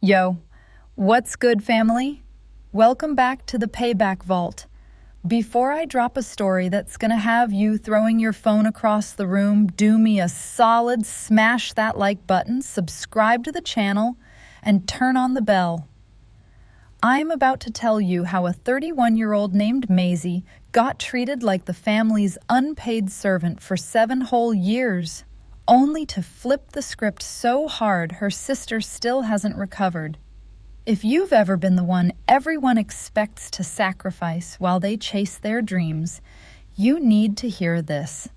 Yo, what's good, family? Welcome back to the Payback Vault. Before I drop a story that's gonna have you throwing your phone across the room, do me a solid, smash that like button, subscribe to the channel, and turn on the bell. I'm about to tell you how a 31-year-old named Maisie got treated like the family's unpaid servant for 7 whole years, only to flip the script so hard her sister still hasn't recovered. If you've ever been the one everyone expects to sacrifice while they chase their dreams, you need to hear this.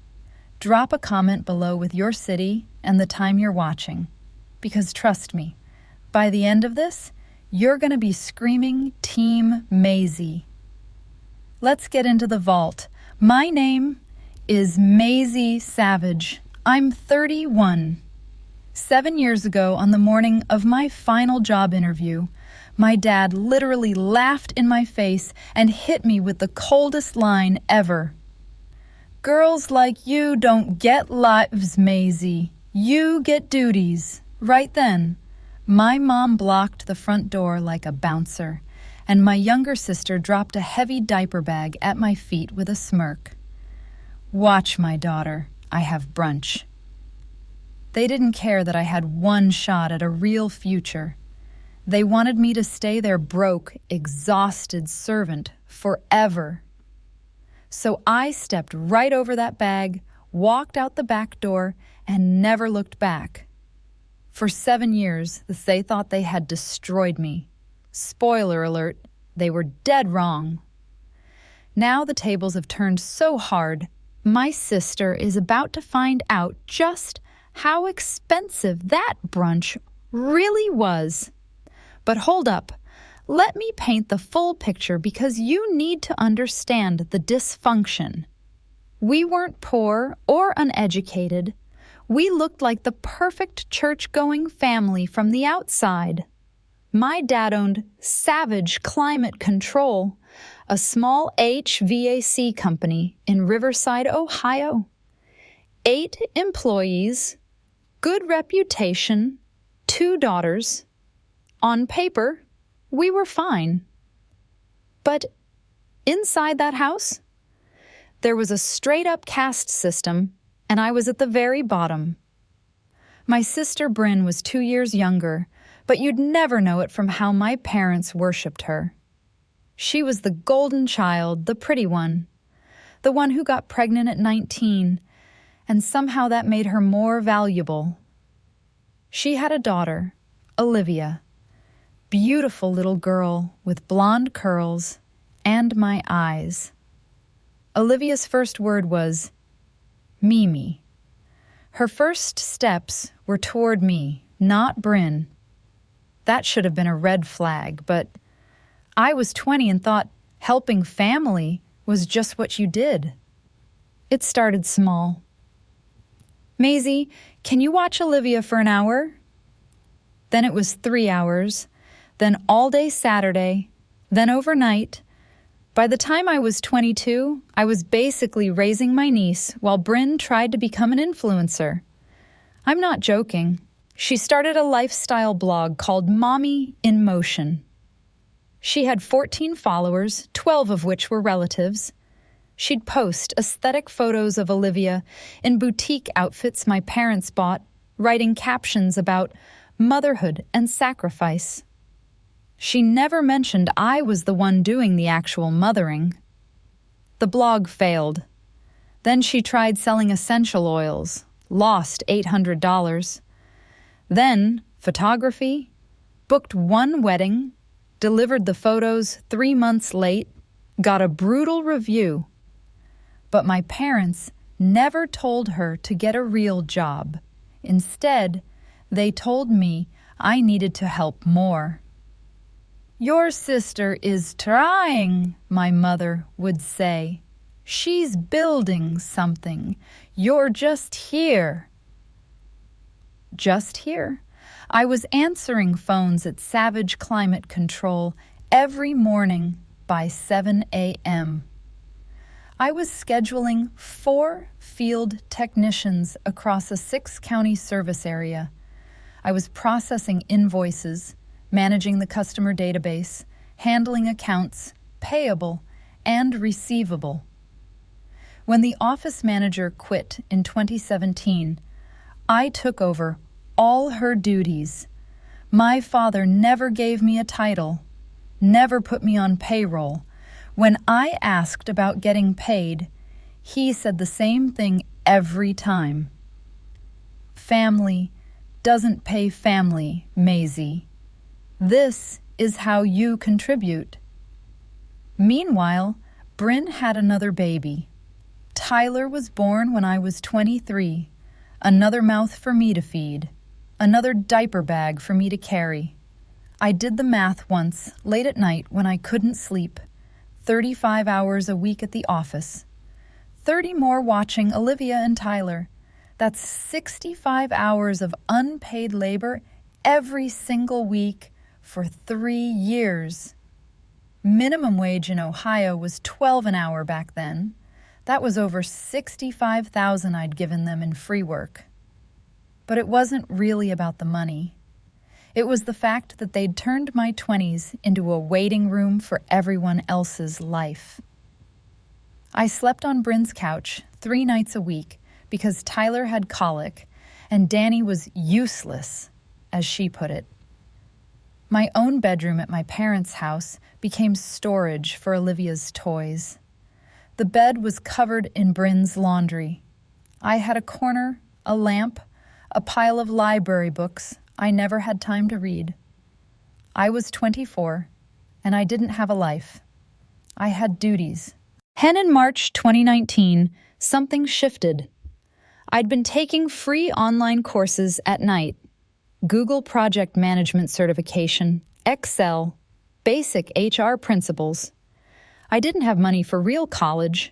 Drop a comment below with your city and the time you're watching, because trust me, by the end of this, you're going to be screaming Team Maisie. Let's get into the vault. My name is Maisie Savage. I'm 31. 7 years ago, on the morning of my final job interview, my dad literally laughed in my face and hit me with the coldest line ever. "Girls like you don't get lives, Maisie. You get duties." Right then, my mom blocked the front door like a bouncer, and my younger sister dropped a heavy diaper bag at my feet with a smirk. "Watch, my daughter. I have brunch." They didn't care that I had one shot at a real future. They wanted me to stay their broke, exhausted servant forever. So I stepped right over that bag, walked out the back door, and never looked back. For 7 years, they thought they had destroyed me. Spoiler alert, they were dead wrong. Now the tables have turned so hard, my sister is about to find out just how expensive that brunch really was. But hold up, let me paint the full picture because you need to understand the dysfunction. We weren't poor or uneducated. We looked like the perfect church-going family from the outside. My dad owned Savage Climate Control, a small HVAC company in Riverside, Ohio. 8 employees, good reputation, 2 daughters. On paper, we were fine. But inside that house, there was a straight-up caste system, and I was at the very bottom. My sister Bryn was 2 years younger, but you'd never know it from how my parents worshipped her. She was the golden child, the pretty one, the one who got pregnant at 19, and somehow that made her more valuable. She had a daughter, Olivia, beautiful little girl with blonde curls and my eyes. Olivia's first word was Mimi. Her first steps were toward me, not Bryn. That should have been a red flag, but I was 20 and thought helping family was just what you did. It started small. "Maisie, can you watch Olivia for an hour?" Then it was 3 hours, then all day Saturday, then overnight. By the time I was 22, I was basically raising my niece while Bryn tried to become an influencer. I'm not joking. She started a lifestyle blog called Mommy in Motion. She had 14 followers, 12 of which were relatives. She'd post aesthetic photos of Olivia in boutique outfits my parents bought, writing captions about motherhood and sacrifice. She never mentioned I was the one doing the actual mothering. The blog failed. Then she tried selling essential oils, lost $800. Then photography, booked 1 wedding, delivered the photos 3 months late, got a brutal review. But my parents never told her to get a real job. Instead, they told me I needed to help more. "Your sister is trying," my mother would say. "She's building something. You're just here." Just here. I was answering phones at Savage Climate Control every morning by 7 a.m. I was scheduling 4 field technicians across a 6-county service area. I was processing invoices, managing the customer database, handling accounts, payable, and receivable. When the office manager quit in 2017, I took over all her duties. My father never gave me a title, never put me on payroll. When I asked about getting paid, he said the same thing every time. Family doesn't pay family, Maisie. This is how you contribute. Meanwhile, Bryn had another baby. Tyler was born when I was 23, another mouth for me to feed, another diaper bag for me to carry. I did the math once, late at night when I couldn't sleep, 35 hours a week at the office, 30 more watching Olivia and Tyler. That's 65 hours of unpaid labor every single week for 3 years. Minimum wage in Ohio was $12 an hour back then. That was over $65,000 I'd given them in free work. But it wasn't really about the money. It was the fact that they'd turned my 20s into a waiting room for everyone else's life. I slept on Bryn's couch 3 nights a week because Tyler had colic and Danny was useless, as she put it. My own bedroom at my parents' house became storage for Olivia's toys. The bed was covered in Bryn's laundry. I had a corner, a lamp, a pile of library books I never had time to read. I was 24, and I didn't have a life. I had duties. Then in March 2019, something shifted. I'd been taking free online courses at night. Google Project Management Certification, Excel, basic HR principles. I didn't have money for real college,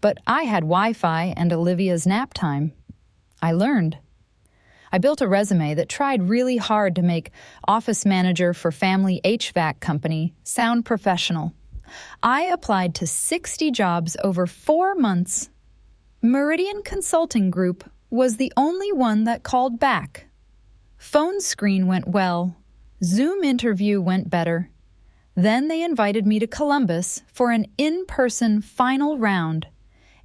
but I had Wi-Fi and Olivia's nap time. I learned. I built a resume that tried really hard to make office manager for family HVAC company sound professional. I applied to 60 jobs over 4 months. Meridian Consulting Group was the only one that called back. Phone screen went well. Zoom interview went better. Then they invited me to Columbus for an in-person final round.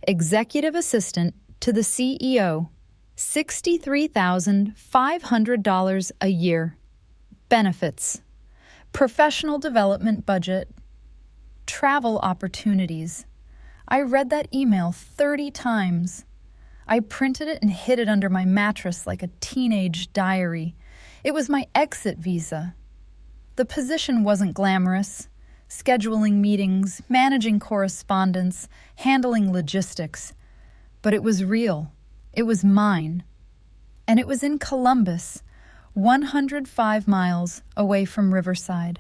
Executive assistant to the CEO. $63,500 a year. Benefits. Professional development budget. Travel opportunities. I read that email 30 times. I printed it and hid it under my mattress like a teenage diary. It was my exit visa. The position wasn't glamorous. Scheduling meetings, managing correspondence, handling logistics. But it was real. It was mine. And it was in Columbus, 105 miles away from Riverside.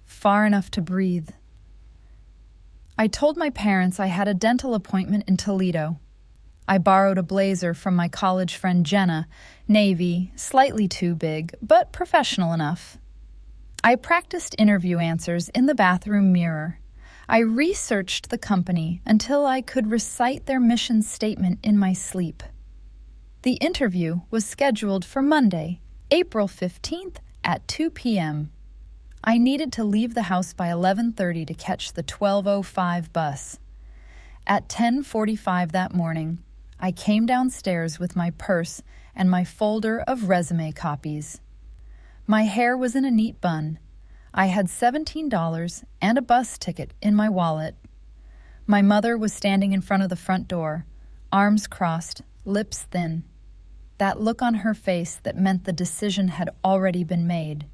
Far enough to breathe. I told my parents I had a dental appointment in Toledo. I borrowed a blazer from my college friend Jenna, navy, slightly too big, but professional enough. I practiced interview answers in the bathroom mirror. I researched the company until I could recite their mission statement in my sleep. The interview was scheduled for Monday, April 15th at 2 p.m. I needed to leave the house by 11:30 to catch the 12:05 bus. At 10:45 that morning, I came downstairs with my purse and my folder of resume copies. My hair was in a neat bun. I had $17 and a bus ticket in my wallet. My mother was standing in front of the front door, arms crossed, lips thin. That look on her face that meant the decision had already been made.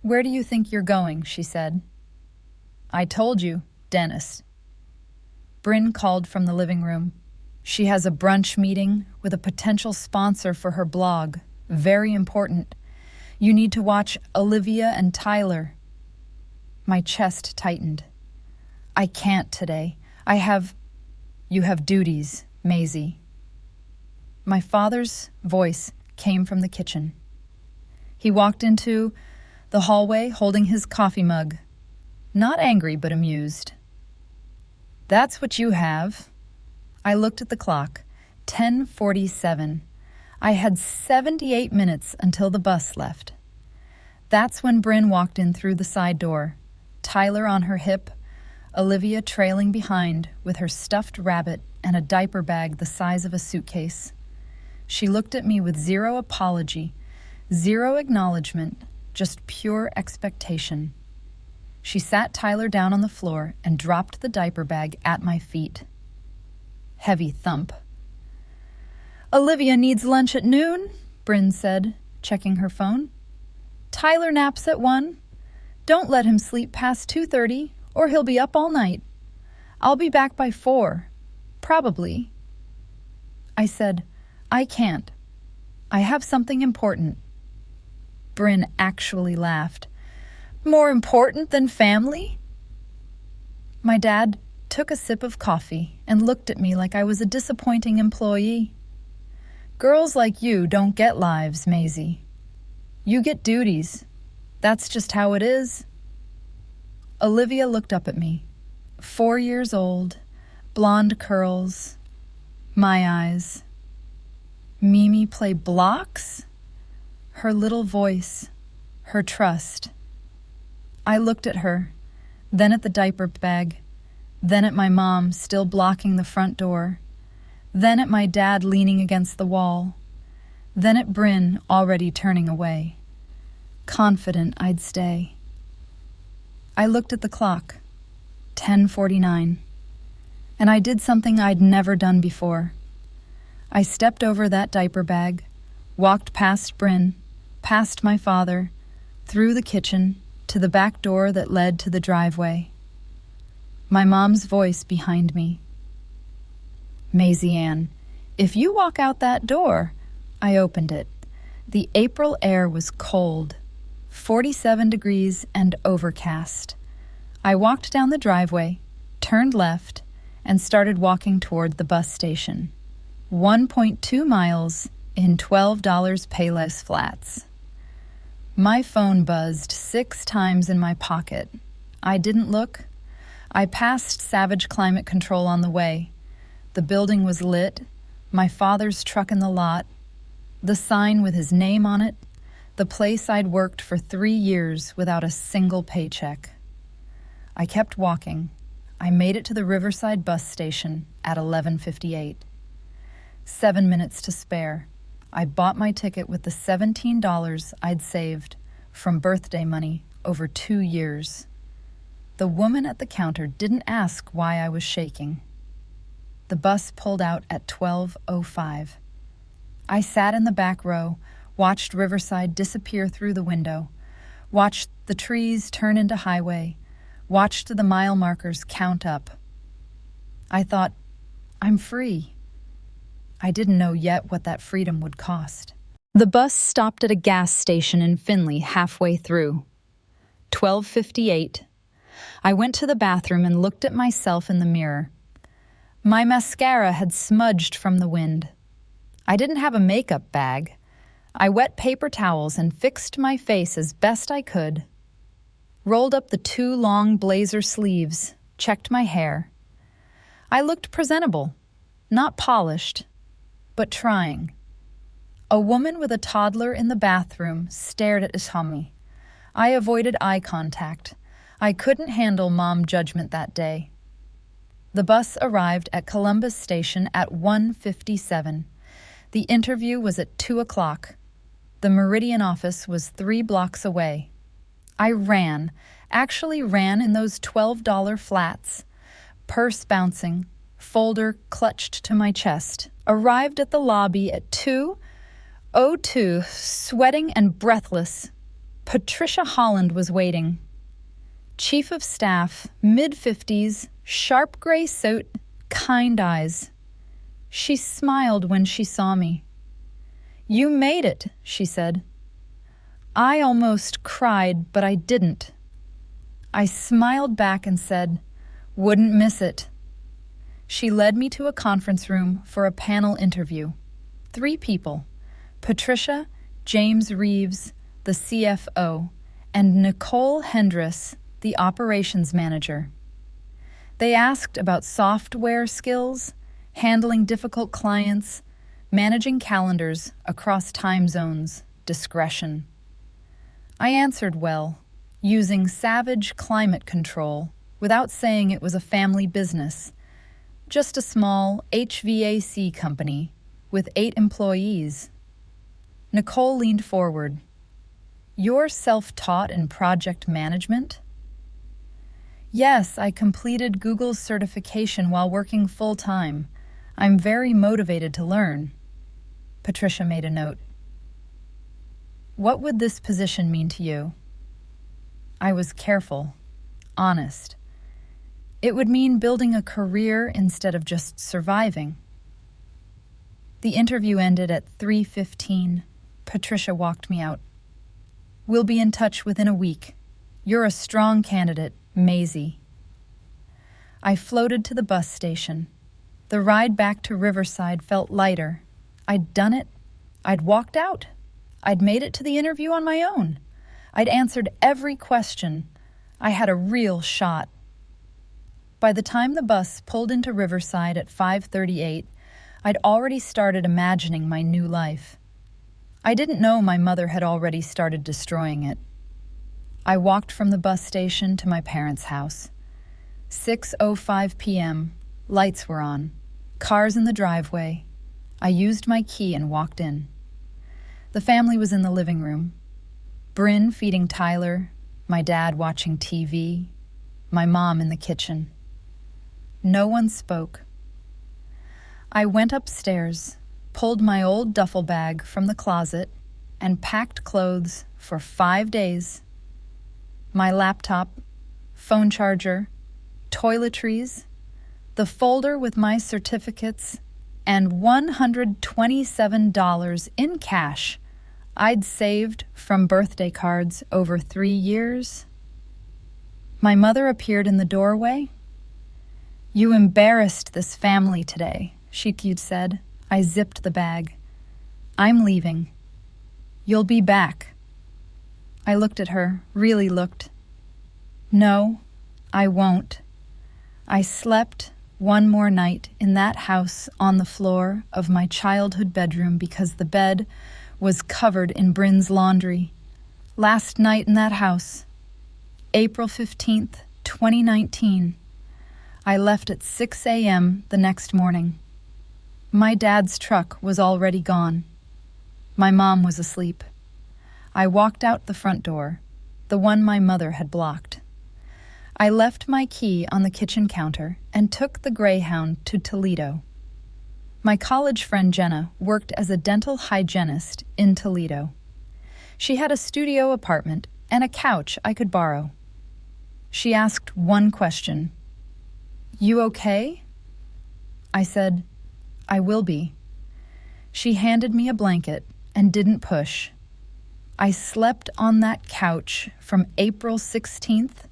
"Where do you think you're going?" she said. "I told you, dentist." Bryn called from the living room. She has a brunch meeting with a potential sponsor for her blog. Very important. You need to watch Olivia and Tyler. My chest tightened. "I can't today. You have duties, Maisie." My father's voice came from the kitchen. He walked into the hallway holding his coffee mug. Not angry, but amused. "That's what you have." I looked at the clock. 10:47. I had 78 minutes until the bus left. That's when Bryn walked in through the side door, Tyler on her hip, Olivia trailing behind with her stuffed rabbit and a diaper bag the size of a suitcase. She looked at me with zero apology, zero acknowledgement, just pure expectation. She sat Tyler down on the floor and dropped the diaper bag at my feet. Heavy thump. "Olivia needs lunch at noon," Bryn said, checking her phone. "Tyler naps at 1. Don't let him sleep past 2:30 or he'll be up all night. I'll be back by 4, probably." I said, "I can't. I have something important." Bryn actually laughed. "More important than family?" My dad took a sip of coffee and looked at me like I was a disappointing employee. "Girls like you don't get lives, Maisie. You get duties. That's just how it is." Olivia looked up at me. 4 years old, blonde curls, my eyes. Mimi play blocks? Her little voice, her trust. I looked at her, then at the diaper bag, then at my mom still blocking the front door, then at my dad leaning against the wall, then at Bryn already turning away, confident I'd stay. I looked at the clock, 10:49, and I did something I'd never done before. I stepped over that diaper bag, walked past Bryn, past my father, through the kitchen, to the back door that led to the driveway. My mom's voice behind me. "Maisie Ann, if you walk out that door..." I opened it. The April air was cold, 47 degrees and overcast. I walked down the driveway, turned left, and started walking toward the bus station. 1.2 miles in $12 Payless flats. My phone buzzed 6 times in my pocket. I didn't look. I passed Savage Climate Control on the way. The building was lit, my father's truck in the lot, the sign with his name on it, the place I'd worked for 3 years without a single paycheck. I kept walking. I made it to the Riverside bus station at 11:58. 7 minutes to spare. I bought my ticket with the $17 I'd saved from birthday money over 2 years. The woman at the counter didn't ask why I was shaking. The bus pulled out at 12:05. I sat in the back row, watched Riverside disappear through the window, watched the trees turn into highway, watched the mile markers count up. I thought, I'm free. I didn't know yet what that freedom would cost. The bus stopped at a gas station in Findlay halfway through. 12:58. I went to the bathroom and looked at myself in the mirror. My mascara had smudged from the wind. I didn't have a makeup bag. I wet paper towels and fixed my face as best I could. Rolled up the 2 long blazer sleeves, checked my hair. I looked presentable, not polished, but trying. A woman with a toddler in the bathroom stared at me. I avoided eye contact. I couldn't handle mom judgment that day. The bus arrived at Columbus Station at 1:57. The interview was at 2 o'clock. The Meridian office was 3 blocks away. I actually ran in those $12 flats, purse bouncing, folder clutched to my chest, arrived at the lobby at 2:02, sweating and breathless. Patricia Holland was waiting. Chief of Staff, mid-50s, sharp gray suit, kind eyes. She smiled when she saw me. "You made it," she said. I almost cried, but I didn't. I smiled back and said, "Wouldn't miss it." She led me to a conference room for a panel interview. 3 people, Patricia, James Reeves, the CFO, and Nicole Hendress, the operations manager. They asked about software skills, handling difficult clients, managing calendars across time zones, discretion. I answered well, using savage climate control without saying it was a family business, just a small HVAC company with 8 employees. Nicole leaned forward. You're self-taught in project management? Yes, I completed Google's certification while working full-time. I'm very motivated to learn. Patricia made a note. What would this position mean to you? I was careful, honest. It would mean building a career instead of just surviving. The interview ended at 3:15. Patricia walked me out. We'll be in touch within a week. You're a strong candidate, Maisie. I floated to the bus station. The ride back to Riverside felt lighter. I'd done it. I'd walked out. I'd made it to the interview on my own. I'd answered every question. I had a real shot. By the time the bus pulled into Riverside at 5:38, I'd already started imagining my new life. I didn't know my mother had already started destroying it. I walked from the bus station to my parents' house. 6:05 p.m., lights were on, cars in the driveway. I used my key and walked in. The family was in the living room. Bryn feeding Tyler, my dad watching TV, my mom in the kitchen. No one spoke. I went upstairs, pulled my old duffel bag from the closet, and packed clothes for 5 days. My laptop, phone charger, toiletries, the folder with my certificates, and $127 in cash I'd saved from birthday cards over 3 years. My mother appeared in the doorway. You embarrassed this family today, she'd said. I zipped the bag. I'm leaving. You'll be back. I looked at her, really looked. No, I won't. I slept one more night in that house on the floor of my childhood bedroom because the bed was covered in Bryn's laundry. Last night in that house, April 15th, 2019. I left at 6 a.m. the next morning. My dad's truck was already gone. My mom was asleep. I walked out the front door, the one my mother had blocked. I left my key on the kitchen counter and took the Greyhound to Toledo. My college friend Jenna worked as a dental hygienist in Toledo. She had a studio apartment and a couch I could borrow. She asked one question. You okay? I said, I will be. She handed me a blanket and didn't push. I slept on that couch from April 16th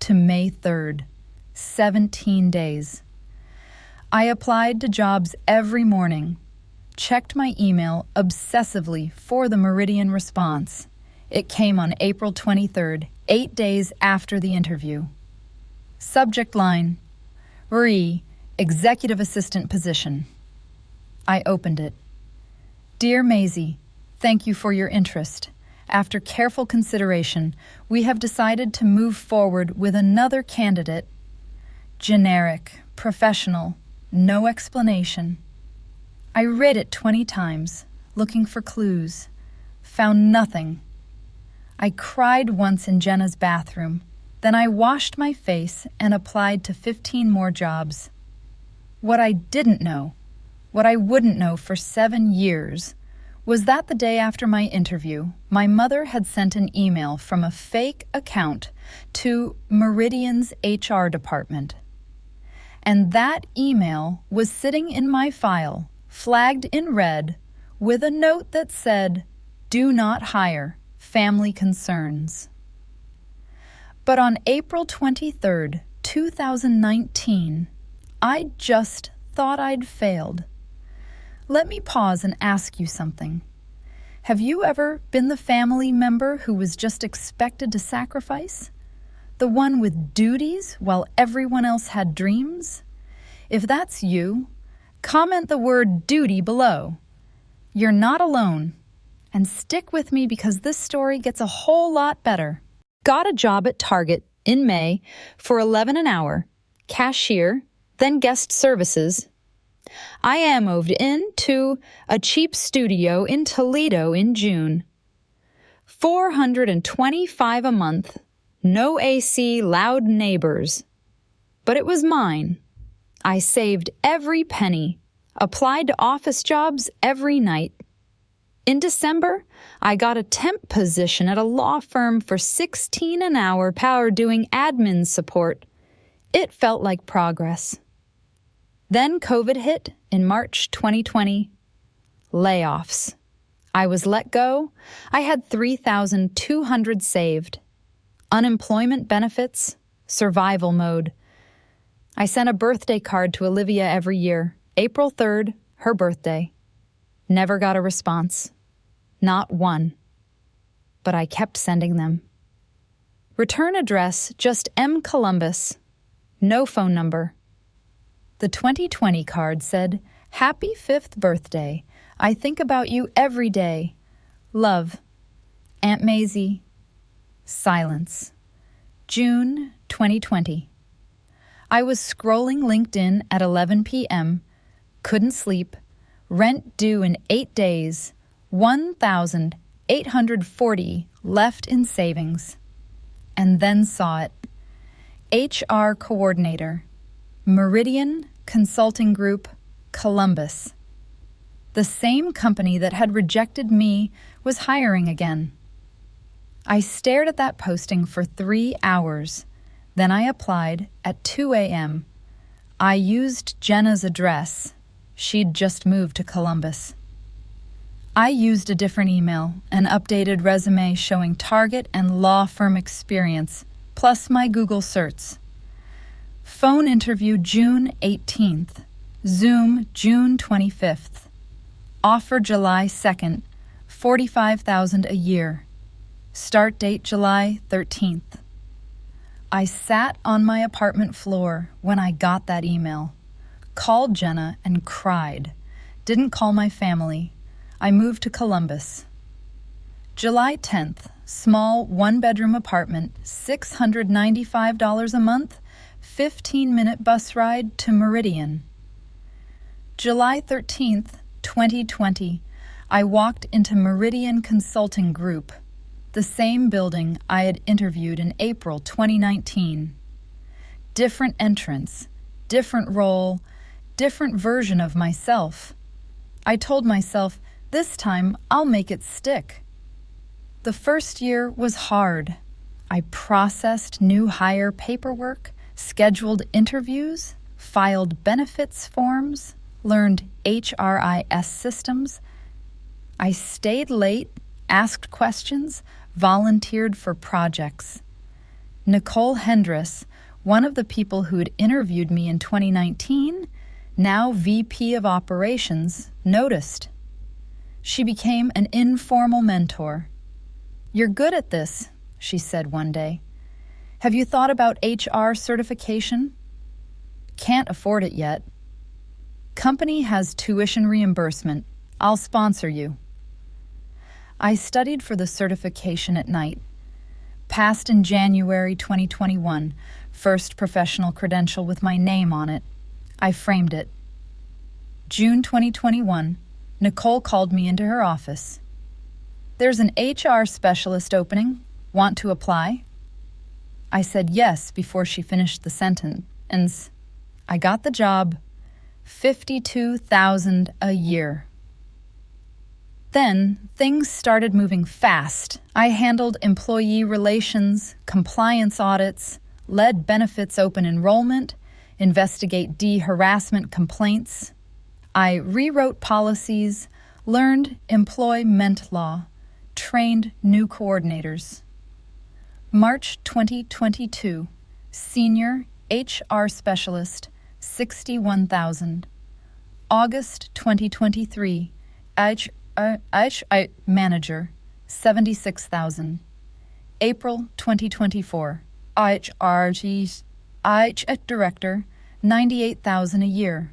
to May 3rd, 17 days. I applied to jobs every morning, checked my email obsessively for the Meridian response. It came on April 23rd, 8 days after the interview. Subject line, Executive Assistant position. I opened it. Dear Maisie, thank you for your interest. After careful consideration, we have decided to move forward with another candidate. Generic, professional, no explanation. I read it 20 times, looking for clues. Found nothing. I cried once in Jenna's bathroom. Then I washed my face and applied to 15 more jobs. What I didn't know, what I wouldn't know for 7 years, was that the day after my interview, my mother had sent an email from a fake account to Meridian's HR department. And that email was sitting in my file, flagged in red, with a note that said, "Do not hire, family concerns." But on April 23rd, 2019, I just thought I'd failed. Let me pause and ask you something. Have you ever been the family member who was just expected to sacrifice? The one with duties while everyone else had dreams? If that's you, comment the word duty below. You're not alone, and stick with me because this story gets a whole lot better. Got a job at Target in May for $11 an hour, cashier, then guest services. I moved into a cheap studio in Toledo in June. $425 a month, no AC, loud neighbors. But it was mine. I saved every penny, applied to office jobs every night. In December, I got a temp position at a law firm for $16 an hour doing admin support. It felt like progress. Then COVID hit in March 2020. Layoffs. I was let go. I had $3,200 saved. Unemployment benefits, survival mode. I sent a birthday card to Olivia every year, April 3rd, her birthday. Never got a response. Not one. But I kept sending them. Return address, just M. Columbus. No phone number. The 2020 card said, "Happy 5th birthday. I think about you every day. Love. Aunt Maisie." Silence. June 2020. I was scrolling LinkedIn at 11 p.m., couldn't sleep, rent due in 8 days, $1,840 left in savings. And then saw it. HR coordinator, Meridian Consulting Group, Columbus. The same company that had rejected me was hiring again. I stared at that posting for 3 hours. Then I applied at 2 a.m. I used Jenna's address. She'd just moved to Columbus. I used a different email, an updated resume showing Target and law firm experience, plus my Google certs. Phone interview June 18th. Zoom June 25th. Offer July 2nd, $45,000 a year. Start date July 13th. I sat on my apartment floor when I got that email. Called Jenna and cried. Didn't call my family. I moved to Columbus. July 10th, small one-bedroom apartment, $695 a month, 15-minute bus ride to Meridian. July 13th, 2020, I walked into Meridian Consulting Group, the same building I had interviewed in April 2019. Different entrance, different role, different version of myself. I told myself, this time I'll make it stick. The first year was hard. I processed new hire paperwork, scheduled interviews, filed benefits forms, learned HRIS systems. I stayed late, asked questions, volunteered for projects. Nicole Hendress, one of the people who'd interviewed me in 2019, now VP of Operations, noticed. She became an informal mentor. "You're good at this," she said one day. "Have you thought about HR certification?" "Can't afford it yet." "Company has tuition reimbursement. I'll sponsor you." I studied for the certification at night. Passed in January 2021, first professional credential with my name on it. I framed it. June 2021, Nicole called me into her office. "There's an HR specialist opening. Want to apply?" I said yes before she finished the sentence. I got the job. $52,000 a year. Then things started moving fast. I handled employee relations, compliance audits, led benefits open enrollment, investigate de-harassment complaints. I rewrote policies, learned employment law, trained new coordinators. March 2022, Senior HR Specialist, $61,000. August 2023, Manager, $76,000. April 2024, HR Director, $98,000 a year.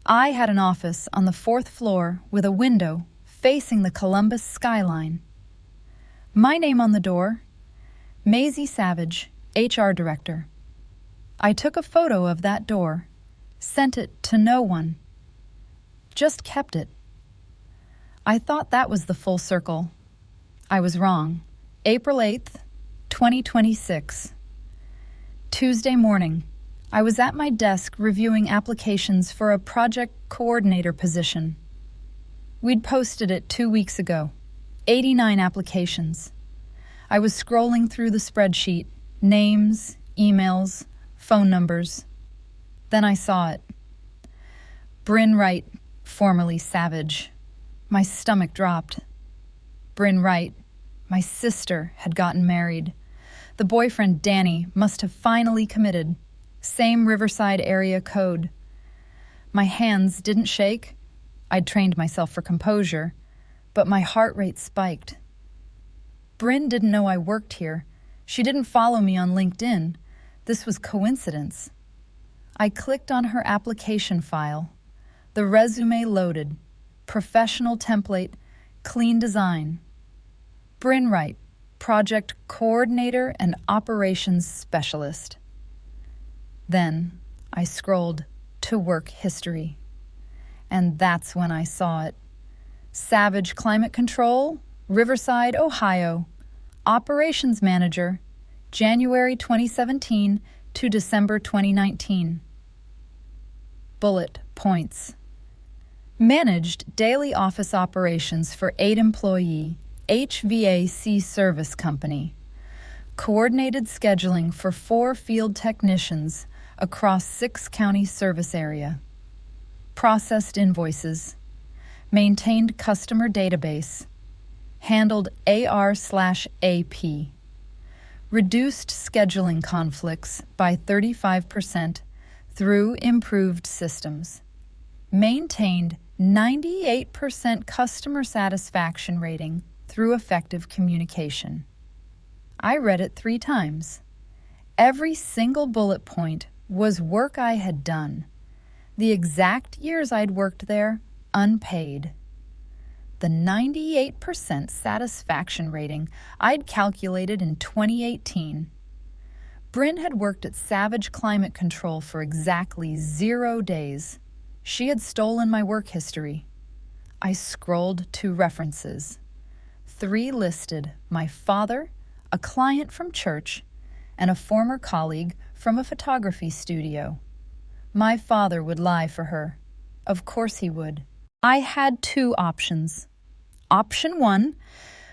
I had an office on the 4th floor with a window facing the Columbus skyline. My name on the door, Maisie Savage, HR Director. I took a photo of that door, sent it to no one, just kept it. I thought that was the full circle. I was wrong. April 8th, 2026. Tuesday morning, I was at my desk reviewing applications for a project coordinator position. We'd posted it 2 weeks ago. 89 applications. I was scrolling through the spreadsheet, names, emails, phone numbers. Then I saw it. Bryn Wright, formerly Savage. My stomach dropped. Bryn Wright, my sister, had gotten married. The boyfriend, Danny, must have finally committed. Same Riverside area code. My hands didn't shake. I'd trained myself for composure, but my heart rate spiked. Bryn didn't know I worked here. She didn't follow me on LinkedIn. This was coincidence. I clicked on her application file. The resume loaded. Professional template, clean design. Bryn Wright, project coordinator and operations specialist. Then I scrolled to work history. And that's when I saw it. Savage Climate Control, Riverside, Ohio. Operations Manager, January 2017 to December 2019. Bullet points. Managed daily office operations for 8-employee HVAC service company. Coordinated scheduling for 4 field technicians across 6 county service area. Processed invoices. Maintained customer database. Handled AR/AP. Reduced scheduling conflicts by 35% through improved systems. Maintained 98% customer satisfaction rating through effective communication. I read it 3 times. Every single bullet point was work I had done. The exact years I'd worked there, unpaid. The 98% satisfaction rating I'd calculated in 2018. Bryn had worked at Savage Climate Control for exactly 0 days. She had stolen my work history. I scrolled to references. 3 listed my father, a client from church, and a former colleague from a photography studio. My father would lie for her. Of course he would. I had 2 options. Option 1,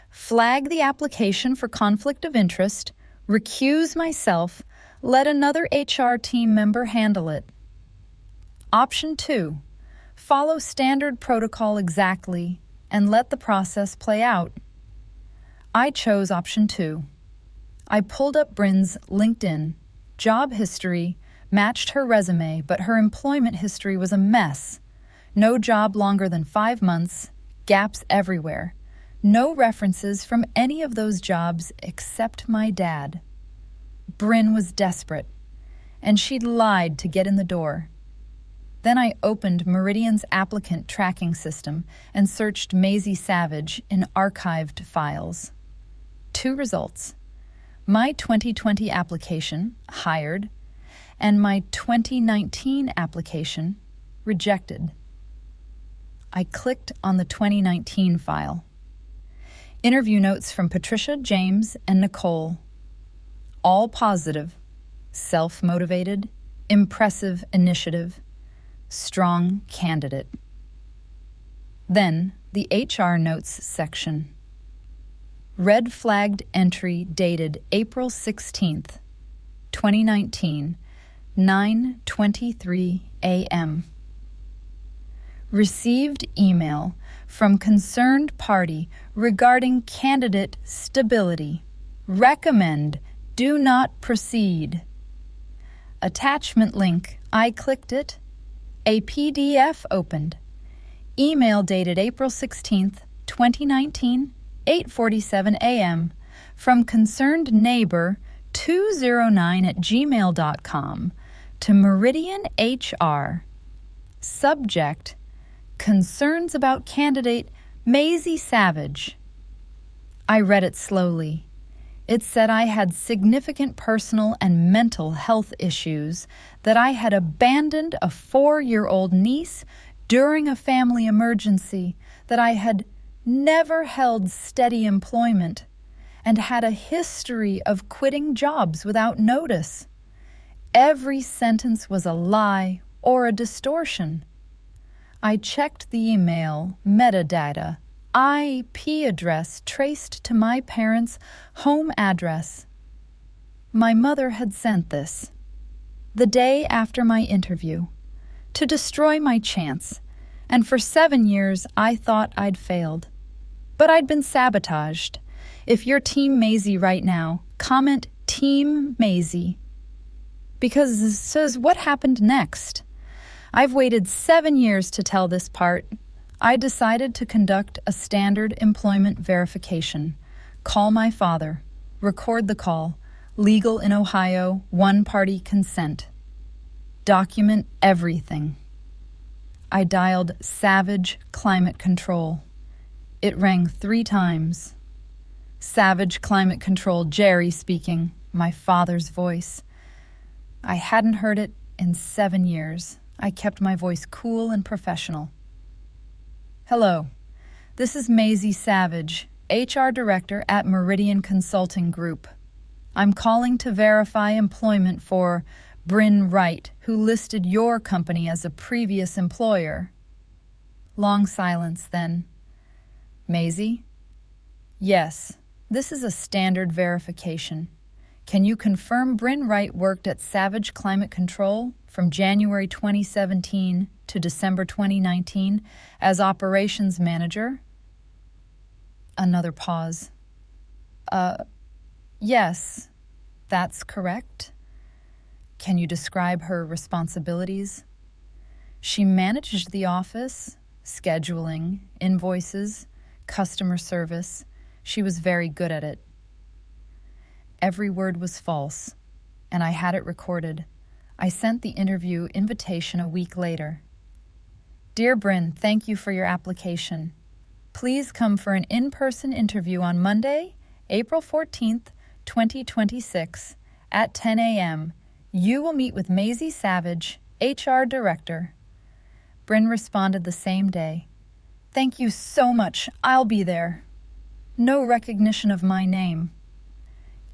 flag the application for conflict of interest, recuse myself, let another HR team member handle it. Option 2, follow standard protocol exactly and let the process play out. I chose option 2. I pulled up Bryn's LinkedIn. Job history matched her resume, but her employment history was a mess. No job longer than 5 months, gaps everywhere. No references from any of those jobs except my dad. Bryn was desperate, and she'd lied to get in the door. Then I opened Meridian's applicant tracking system and searched Maisie Savage in archived files. 2 results. My 2020 application, hired, and my 2019 application, rejected. I clicked on the 2019 file. Interview notes from Patricia, James, and Nicole. All positive, self-motivated, impressive initiative, strong candidate. Then the HR notes section. Red flagged entry dated April 16th, 2019, 9:23 a.m. Received email from concerned party regarding candidate stability. Recommend do not proceed. Attachment link. I clicked it. A PDF opened. Email dated April 16th, 2019, 8:47 a.m. from concerned neighbor 209@gmail.com to Meridian HR. Subject: concerns about candidate Maisie Savage. I read it slowly. It said I had significant personal and mental health issues, that I had abandoned a 4-year-old niece during a family emergency, that I had never held steady employment, and had a history of quitting jobs without notice. Every sentence was a lie or a distortion. I checked the email metadata, IP address traced to my parents' home address. My mother had sent this the day after my interview to destroy my chance, and for 7 years I thought I'd failed. But I'd been sabotaged. If you're Team Maisie right now, comment Team Maisie. Because it says what happened next. I've waited 7 years to tell this part. I decided to conduct a standard employment verification. Call my father. Record the call. Legal in Ohio, one-party consent. Document everything. I dialed Savage Climate Control. It rang 3 times. Savage Climate Control, Jerry speaking, my father's voice. I hadn't heard it in 7 years. I kept my voice cool and professional. Hello, this is Maisie Savage, HR Director at Meridian Consulting Group. I'm calling to verify employment for Bryn Wright, who listed your company as a previous employer. Long silence, then. Maisie? Yes, this is a standard verification. Can you confirm Bryn Wright worked at Savage Climate Control from January 2017 to December 2019 as operations manager? Another pause. Yes, that's correct. Can you describe her responsibilities? She managed the office, scheduling, invoices, customer service. She was very good at it. Every word was false, and I had it recorded. I sent the interview invitation a week later. Dear Bryn, thank you for your application. Please come for an in-person interview on Monday, April 14th, 2026, at 10 a.m. You will meet with Maisie Savage, HR Director. Bryn responded the same day. Thank you so much. I'll be there. No recognition of my name.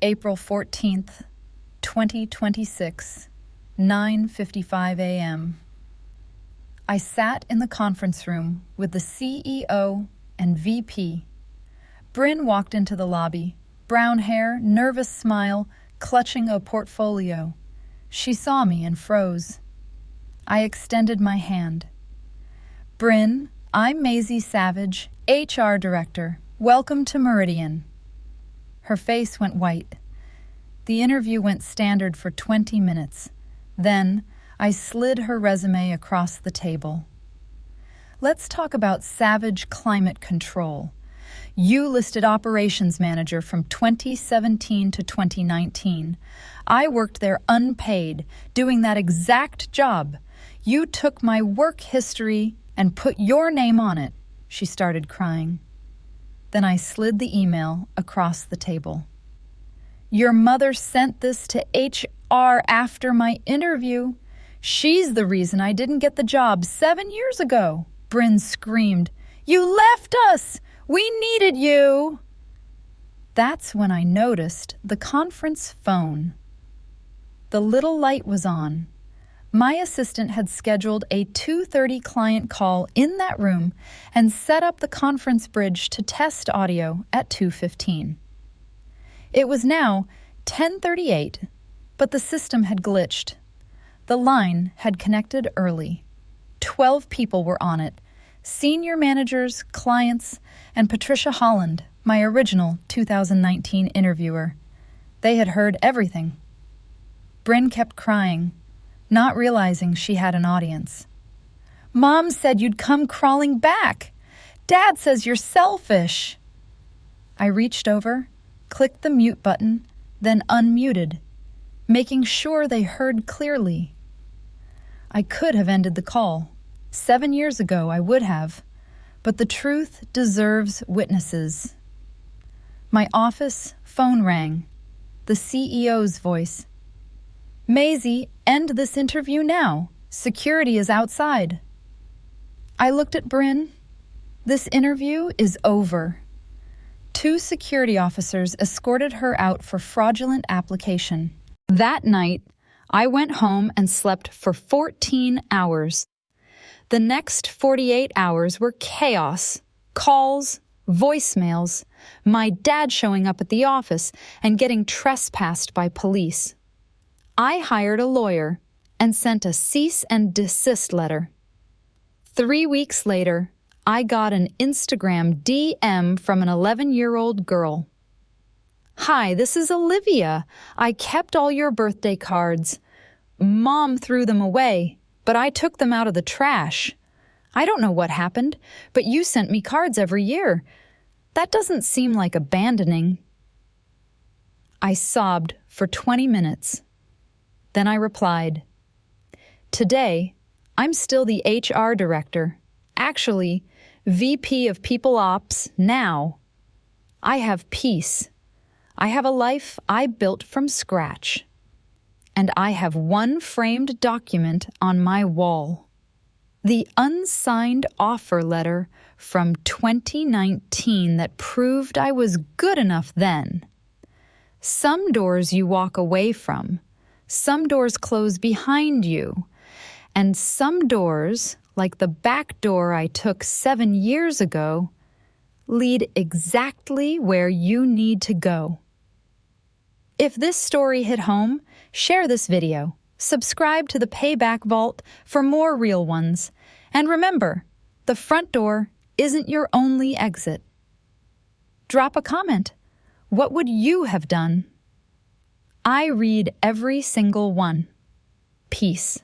April 14th, 2026, 9:55 a.m. I sat in the conference room with the CEO and VP. Bryn walked into the lobby, brown hair, nervous smile, clutching a portfolio. She saw me and froze. I extended my hand. Bryn, I'm Maisie Savage, HR Director. Welcome to Meridian. Her face went white. The interview went standard for 20 minutes. Then, I slid her resume across the table. Let's talk about Savage Climate Control. You listed operations manager from 2017 to 2019. I worked there unpaid, doing that exact job. You took my work history and put your name on it. She started crying. Then I slid the email across the table. Your mother sent this to HR after my interview. She's the reason I didn't get the job 7 years ago. Bryn screamed. You left us! We needed you! That's when I noticed the conference phone. The little light was on. My assistant had scheduled a 2:30 client call in that room and set up the conference bridge to test audio at 2:15. It was now 10:38, but the system had glitched. The line had connected early. 12 people were on it, senior managers, clients, and Patricia Holland, my original 2019 interviewer. They had heard everything. Bryn kept crying, not realizing she had an audience. Mom said you'd come crawling back. Dad says you're selfish. I reached over, clicked the mute button, then unmuted, making sure they heard clearly. I could have ended the call. 7 years ago, I would have. but the truth deserves witnesses. My office phone rang. The CEO's voice. Maisie, end this interview now. Security is outside. I looked at Bryn. This interview is over. 2 security officers escorted her out for fraudulent application. That night, I went home and slept for 14 hours. The next 48 hours were chaos. Calls, voicemails, my dad showing up at the office and getting trespassed by police. I hired a lawyer and sent a cease and desist letter. 3 weeks later, I got an Instagram DM from an 11-year-old girl. Hi, this is Olivia. I kept all your birthday cards. Mom threw them away, but I took them out of the trash. I don't know what happened, but you sent me cards every year. That doesn't seem like abandoning. I sobbed for 20 minutes. Then I replied, Today, I'm still the HR director. Actually, VP of People Ops now. I have peace. I have a life I built from scratch. And I have one framed document on my wall. The unsigned offer letter from 2019 that proved I was good enough then. Some doors you walk away from. Some doors close behind you. And some doors, like the back door I took 7 years ago, lead exactly where you need to go. If this story hit home, share this video. Subscribe to the Payback Vault for more real ones. And remember, the front door isn't your only exit. Drop a comment. What would you have done? I read every single one. Peace.